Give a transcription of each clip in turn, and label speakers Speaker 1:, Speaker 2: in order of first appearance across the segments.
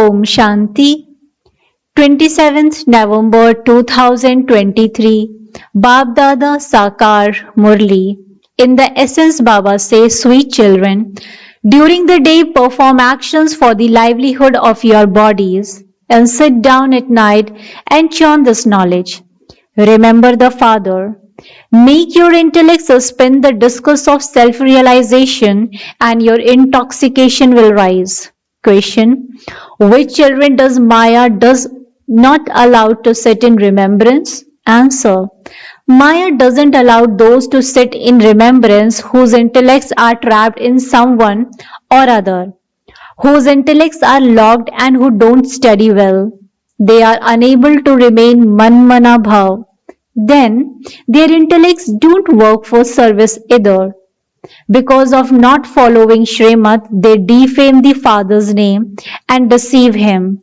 Speaker 1: Om Shanti. 27th November 2023. Baapdada Sakar Murli. In the essence, Baba says, sweet children, during the day perform actions for the livelihood of your bodies and sit down at night and chant this knowledge. Remember the Father. Make your intellect suspend the discourse of self-realization and your intoxication will rise. Question. Which children does Maya does not allow to sit in remembrance? Answer. Maya doesn't allow those to sit in remembrance whose intellects are trapped in someone or other, whose intellects are locked and who don't study well. They are unable to remain manmana bhav. Then their intellects don't work for service either. Because of not following Srimad, they defame the Father's name and deceive him.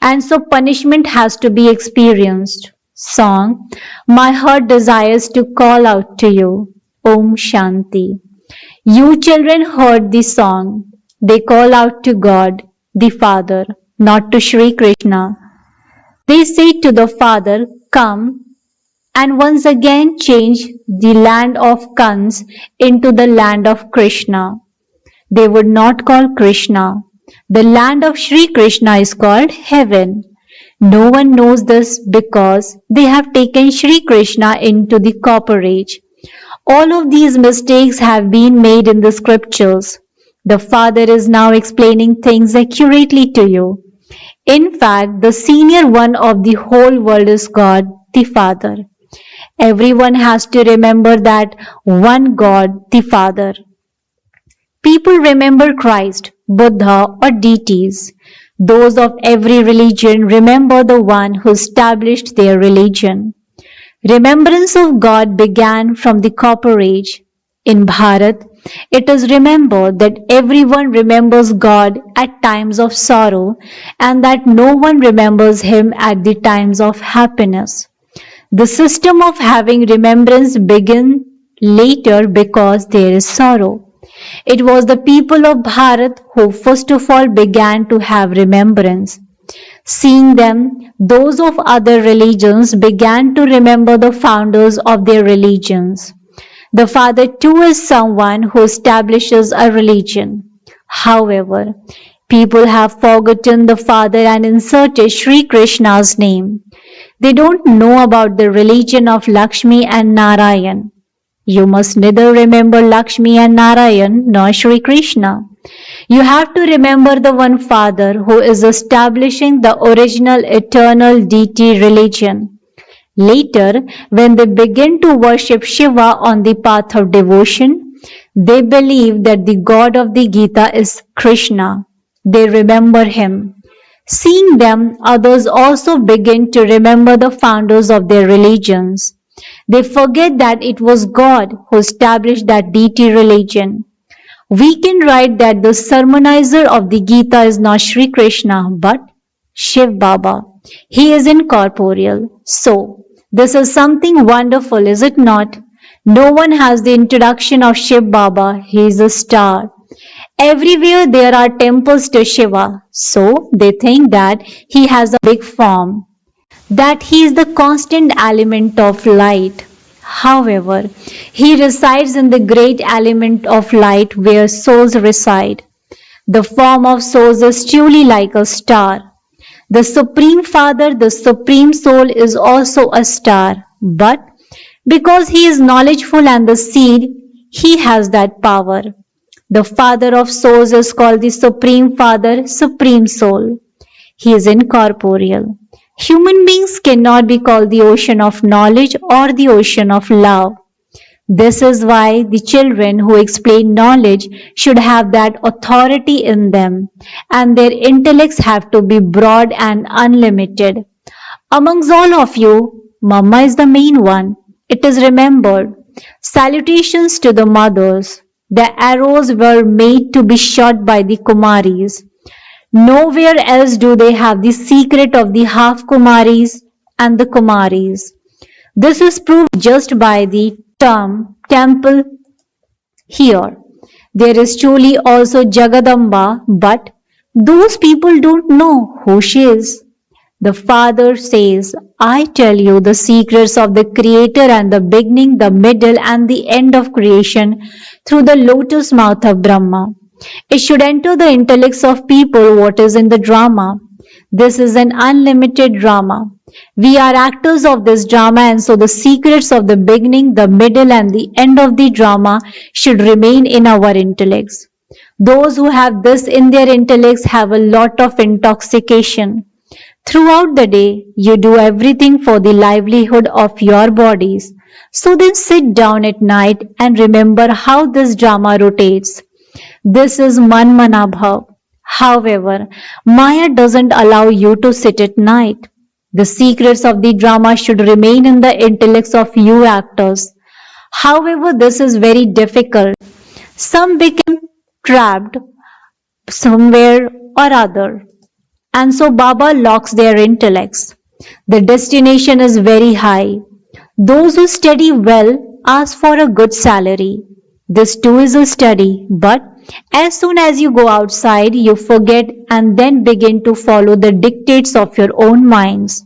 Speaker 1: And so punishment has to be experienced. Song. My heart desires to call out to you. Om Shanti. You children heard the song. They call out to God, the Father, not to Sri Krishna. They say to the Father, come, and once again change the land of Kans into the land of Krishna. They would not call Krishna. The land of Sri Krishna is called heaven. No one knows this because they have taken Sri Krishna into the copper age. All of these mistakes have been made in the scriptures. The Father is now explaining things accurately to you. In fact, the senior one of the whole world is God, the Father. Everyone has to remember that one God, the Father. People remember Christ, Buddha, or deities. Those of every religion remember the one who established their religion. Remembrance of God began from the Copper Age. In Bharat, it is remembered that everyone remembers God at times of sorrow and that no one remembers Him at the times of happiness. The system of having remembrance began later because there is sorrow. It was the people of Bharat who first of all began to have remembrance. Seeing them, those of other religions began to remember the founders of their religions. The Father too is someone who establishes a religion. However, people have forgotten the Father and inserted Sri Krishna's name. They don't know about the religion of Lakshmi and Narayan. You must neither remember Lakshmi and Narayan nor Sri Krishna. You have to remember the one Father who is establishing the original eternal deity religion. Later, when they begin to worship Shiva on the path of devotion, they believe that the God of the Gita is Krishna. They remember him. Seeing them, others also begin to remember the founders of their religions. They forget that it was God who established that deity religion. We can write that the sermonizer of the Gita is not Sri Krishna but Shiv Baba. He is incorporeal. So, this is something wonderful, is it not? No one has the introduction of Shiv Baba. He is a star. Everywhere there are temples to Shiva. So, they think that he has a big form, that he is the constant element of light. However, he resides in the great element of light where souls reside. The form of souls is truly like a star. The Supreme Father, the Supreme Soul is also a star, but because he is knowledgeful and the seed, he has that power. The Father of souls is called the Supreme Father, Supreme Soul. He is incorporeal. Human beings cannot be called the ocean of knowledge or the ocean of love. This is why the children who explain knowledge should have that authority in them, and their intellects have to be broad and unlimited. Amongst all of you, Mama is the main one. It is remembered. Salutations to the mothers. The arrows were made to be shot by the Kumaris. Nowhere else do they have the secret of the half Kumaris and the Kumaris. This is proved just by the term temple here. There is truly also Jagadamba, but Those people don't know who she is. The Father says, I tell you the secrets of the Creator and the beginning, the middle, and the end of creation through the lotus mouth of Brahma. It should enter the intellects of people what is in the drama. This is an unlimited drama. We are actors of this drama, and so the secrets of the beginning, the middle, and the end of the drama should remain in our intellects. Those who have this in their intellects have a lot of intoxication. Throughout the day, you do everything for the livelihood of your bodies. So then sit down at night and remember how this drama rotates. This is Manmana Bhav. However, Maya doesn't allow you to sit at night. The secrets of the drama should remain in the intellects of you actors. However, this is very difficult. Some become trapped somewhere or other, and so Baba locks their intellects. The destination is very high. Those who study well ask for a good salary. This too is a study, but as soon as you go outside, you forget and then begin to follow the dictates of your own minds.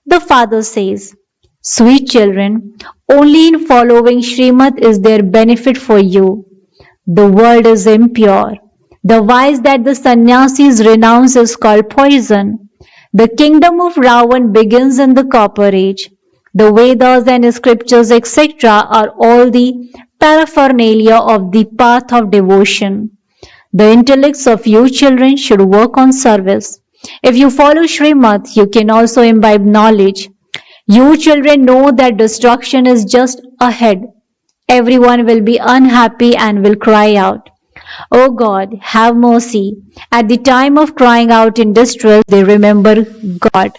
Speaker 1: The Father says, Sweet children, only in following Srimad is there benefit for you. The world is impure. The vice that the sannyasis renounce is called poison. The kingdom of Ravan begins in the copper age. The Vedas and scriptures, etc., are all the paraphernalia of the path of devotion. The intellects of you children should work on service. If you follow Srimad, you can also imbibe knowledge. You children know that destruction is just ahead. Everyone will be unhappy and will cry out, O God, have mercy. At the time of crying out in distress, they remember God.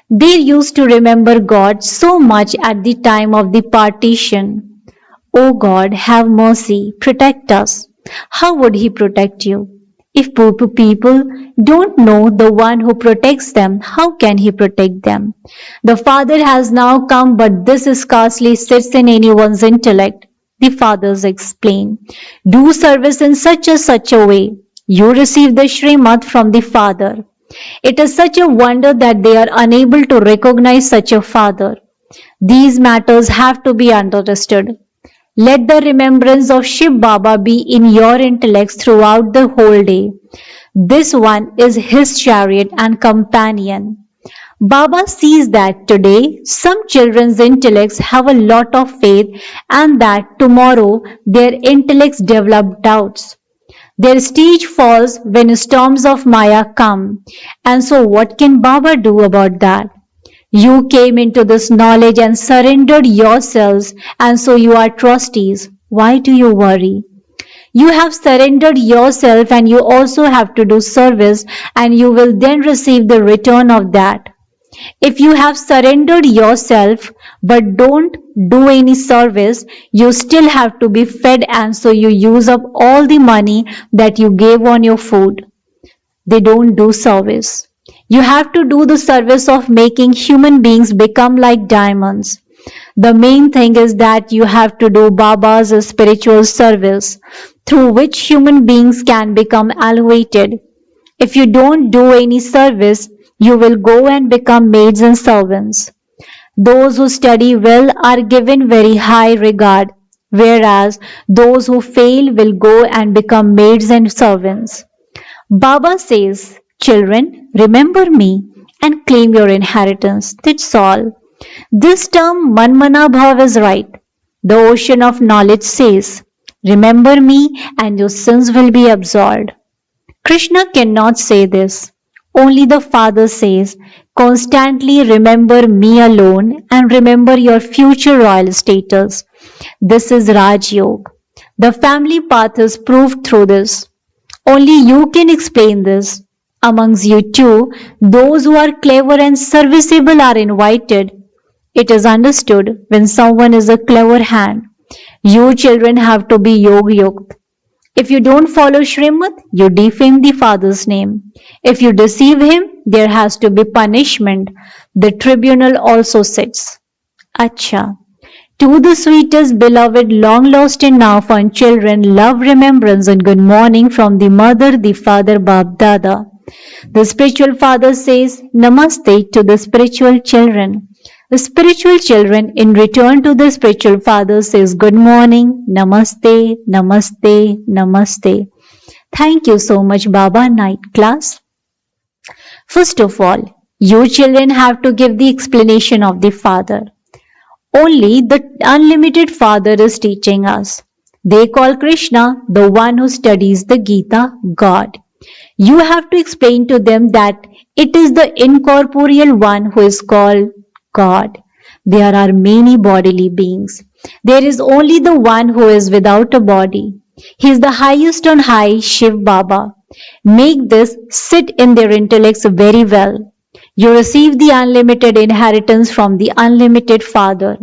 Speaker 1: They used to remember God so much at the time of the partition. O God, have mercy, protect us. How would He protect you? If people don't know the one who protects them, how can He protect them? The Father has now come, but this scarcely sits in anyone's intellect. The Fathers explain. Do service in such a way. You receive the Srimad from the Father. It is such a wonder that they are unable to recognize such a Father. These matters have to be understood. Let the remembrance of Shiv Baba be in your intellects throughout the whole day. This one is his chariot and companion. Baba sees that today some children's intellects have a lot of faith and that tomorrow their intellects develop doubts. Their stage falls when storms of Maya come. And so what can Baba do about that? You came into this knowledge and surrendered yourselves, and so you are trustees. Why do you worry? You have surrendered yourself and you also have to do service, and you will then receive the return of that. If you have surrendered yourself but don't do any service, you still have to be fed, and so you use up all the money that you gave on your food. They don't do service. You have to do the service of making human beings become like diamonds. The main thing is that you have to do Baba's spiritual service, through which human beings can become elevated. If you don't do any service, you will go and become maids and servants. Those who study well are given very high regard, whereas those who fail will go and become maids and servants. Baba says, Children, remember me and claim your inheritance. That's all. This term Manmana Bhav is right. The ocean of knowledge says, Remember me and your sins will be absolved. Krishna cannot say this. Only the Father says, Constantly remember me alone and remember your future royal status. This is Raj Yoga. The family path is proved through this. Only you can explain this. Amongst you two, those who are clever and serviceable are invited. It is understood when someone is a clever hand. You children have to be Yoga-yukt. If you don't follow Srimad, you defame the Father's name. If you deceive him, there has to be punishment. The tribunal also sits. Acha. To the sweetest, beloved, long lost and now found children, love, remembrance, and good morning from the mother, the father, Baapdada. The spiritual father says Namaste to the spiritual children. The spiritual children, in return to the spiritual father, says Good morning, Namaste, Namaste, Namaste. Thank you so much, Baba Night class. First of all, you children have to give the explanation of the Father. Only the unlimited Father is teaching us. They call Krishna, the one who studies the Gita, God. You have to explain to them that it is the incorporeal one who is called God. There are many bodily beings. There is only the one who is without a body. He is the highest on high, Shiv Baba. Make this sit in their intellects very well. You receive the unlimited inheritance from the unlimited Father.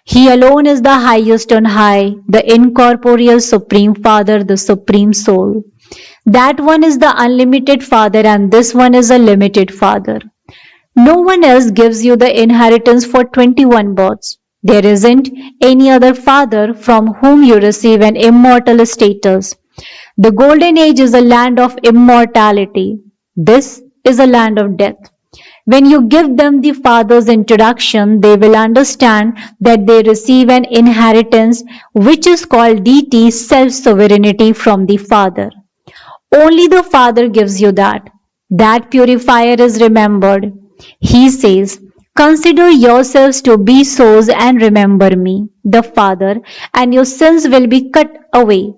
Speaker 1: He alone is the highest on high, the incorporeal Supreme Father, the Supreme Soul. That one is the unlimited Father and this one is a limited Father. No one else gives you the inheritance for 21 births. There isn't any other Father from whom you receive an immortal status. The golden age is a land of immortality. This is a land of death. When you give them the Father's introduction, they will understand that they receive an inheritance which is called deity self-sovereignty from the Father. Only the Father gives you that. That purifier is remembered. He says, Consider yourselves to be souls and remember me, the Father, and your sins will be cut away.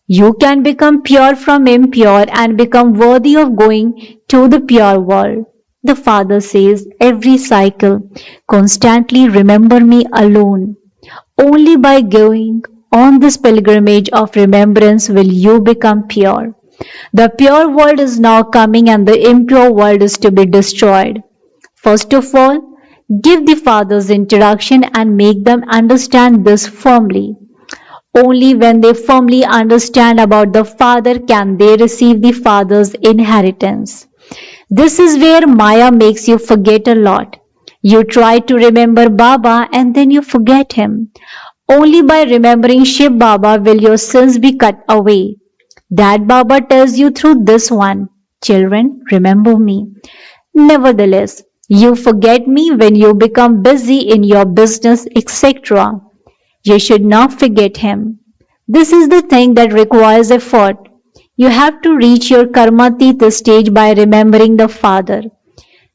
Speaker 1: You can become pure from impure and become worthy of going to the pure world. The Father says every cycle, constantly remember me alone. Only by going on this pilgrimage of remembrance will you become pure. The pure world is now coming and the impure world is to be destroyed. First of all, give the Father's introduction and make them understand this firmly. Only when they firmly understand about the Father can they receive the Father's inheritance. This is where Maya makes you forget a lot. You try to remember Baba and then you forget him. Only by remembering Shiv Baba will your sins be cut away. That Baba tells you through this one, Children, remember me. Nevertheless, you forget me when you become busy in your business, etc. You should not forget him. This is the thing that requires effort. You have to reach your karmatita stage by remembering the Father.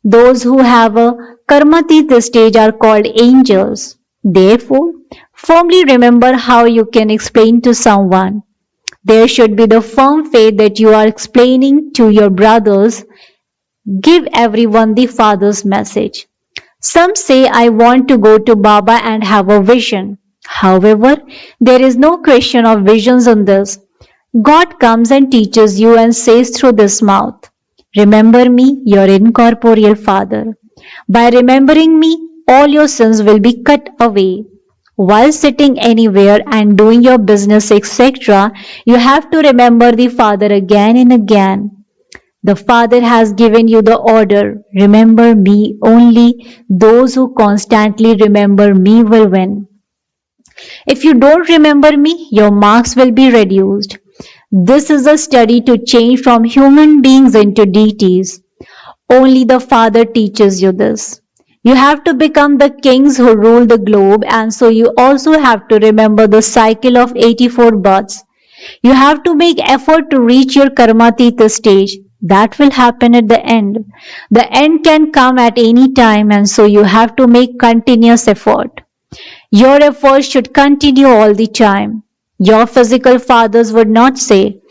Speaker 1: Those who have a karmatita stage are called angels. Therefore, firmly remember how you can explain to someone. There should be the firm faith that you are explaining to your brothers. Give everyone the Father's message. Some say, I want to go to Baba and have a vision. However, there is no question of visions in this. God comes and teaches you and says through this mouth, Remember me, your incorporeal Father. By remembering me, all your sins will be cut away. While sitting anywhere and doing your business, etc., you have to remember the Father again and again. The Father has given you the order, remember me, only those who constantly remember me will win. If you don't remember me, your marks will be reduced. This is a study to change from human beings into deities. Only the Father teaches you this. You have to become the kings who rule the globe, and so you also have to remember the cycle of 84 births. You have to make effort to reach your karmatita stage. That will happen at the end. The end can come at any time, and so you have to make continuous effort. Your efforts should continue all the time. Your physical fathers would not say,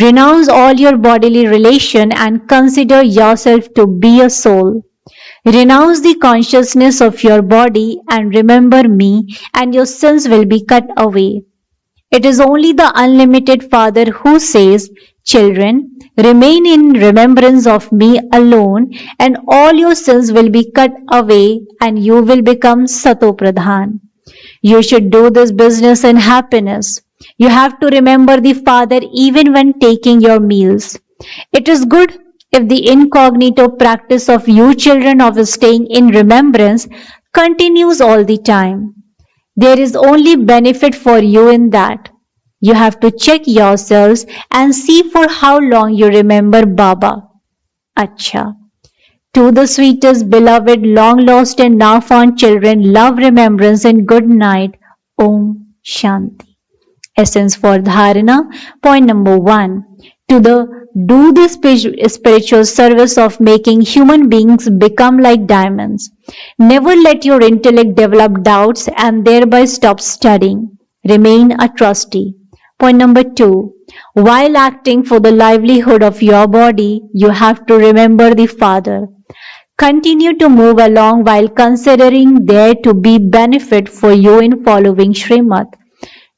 Speaker 1: Renounce all your bodily relation and consider yourself to be a soul. Renounce the consciousness of your body and remember me, and your sins will be cut away. It is only the unlimited Father who says, Children, remain in remembrance of me alone, and all your sins will be cut away, and you will become Sato Pradhan. You should do this business in happiness. You have to remember the Father even when taking your meals. It is good if the incognito practice of you children of staying in remembrance continues all the time. There is only benefit for you in that. You have to check yourselves and see for how long you remember Baba. Acha. To the sweetest, beloved, long lost and now found children, love, remembrance, and good night. Om Shanti. Essence for dharana. Point number 1. To the do the spiritual service of making human beings become like diamonds. Never let your intellect develop doubts and thereby stop studying. Remain a trustee. Point number 2. While acting for the livelihood of your body, you have to remember the Father. Continue to move along while considering there to be benefit for you in following Srimad.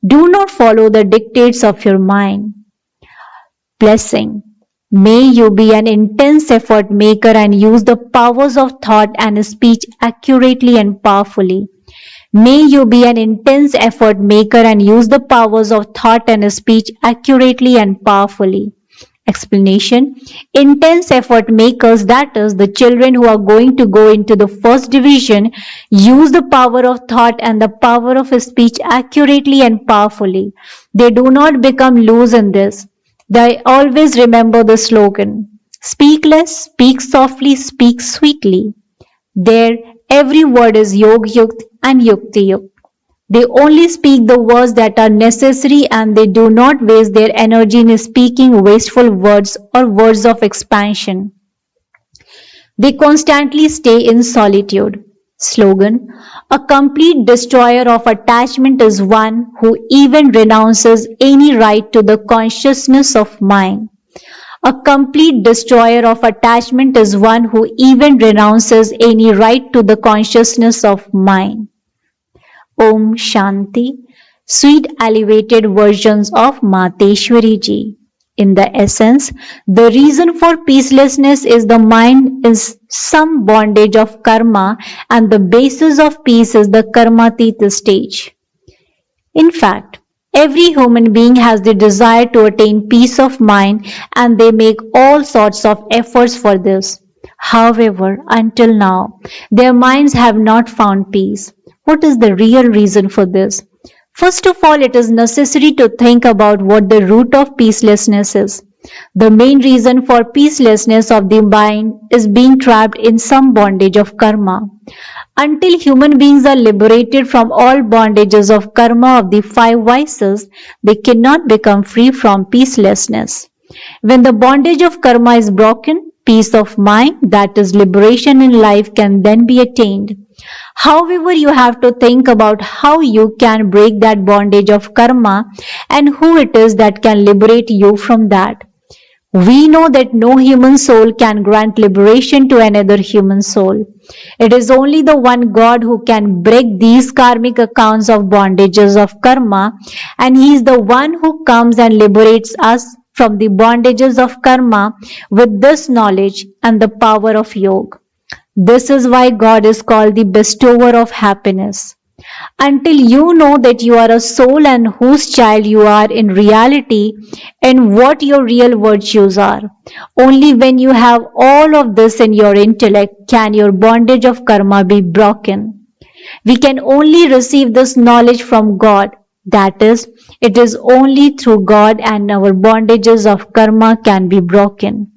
Speaker 1: Do not follow the dictates of your mind. Blessing. May you be an intense effort maker and use the powers of thought and speech accurately and powerfully. May you be an intense effort maker and use the powers of thought and speech accurately and powerfully. Explanation. Intense effort makers, that is, the children who are going to go into the first division, use the power of thought and the power of speech accurately and powerfully. They do not become loose in this. They always remember the slogan, speak less, speak softly, speak sweetly. There, every word is Yog Yukt and Yukti Yukt. They only speak the words that are necessary and they do not waste their energy in speaking wasteful words or words of expansion. They constantly stay in solitude. Slogan. A complete destroyer of attachment is one who even renounces any right to the consciousness of mind. A complete destroyer of attachment is one who even renounces any right to the consciousness of mind. Om Shanti, sweet elevated versions of Mateshwari Ji. In the essence, the reason for peacelessness is the mind is some bondage of karma and the basis of peace is the karmatita stage. In fact, every human being has the desire to attain peace of mind and they make all sorts of efforts for this. However, until now, their minds have not found peace. What is the real reason for this? First of all, it is necessary to think about what the root of peacelessness is. The main reason for peacelessness of the mind is being trapped in some bondage of karma. Until human beings are liberated from all bondages of karma of the five vices, they cannot become free from peacelessness. When the bondage of karma is broken, peace of mind, that is liberation in life, can then be attained. However, you have to think about how you can break that bondage of karma and who it is that can liberate you from that. We know that no human soul can grant liberation to another human soul. It is only the one God who can break these karmic accounts of bondages of karma, and He is the one who comes and liberates us from the bondages of karma with this knowledge and the power of yoga. This is why God is called the bestower of happiness. Until you know that you are a soul and whose child you are in reality and what your real virtues are, only when you have all of this in your intellect can your bondage of karma be broken. We can only receive this knowledge from God. That is, it is only through God and our bondages of karma can be broken.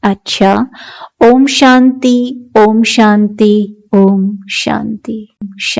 Speaker 1: Acha. Om Shanti, Om Shanti, Om Shanti, Shanti.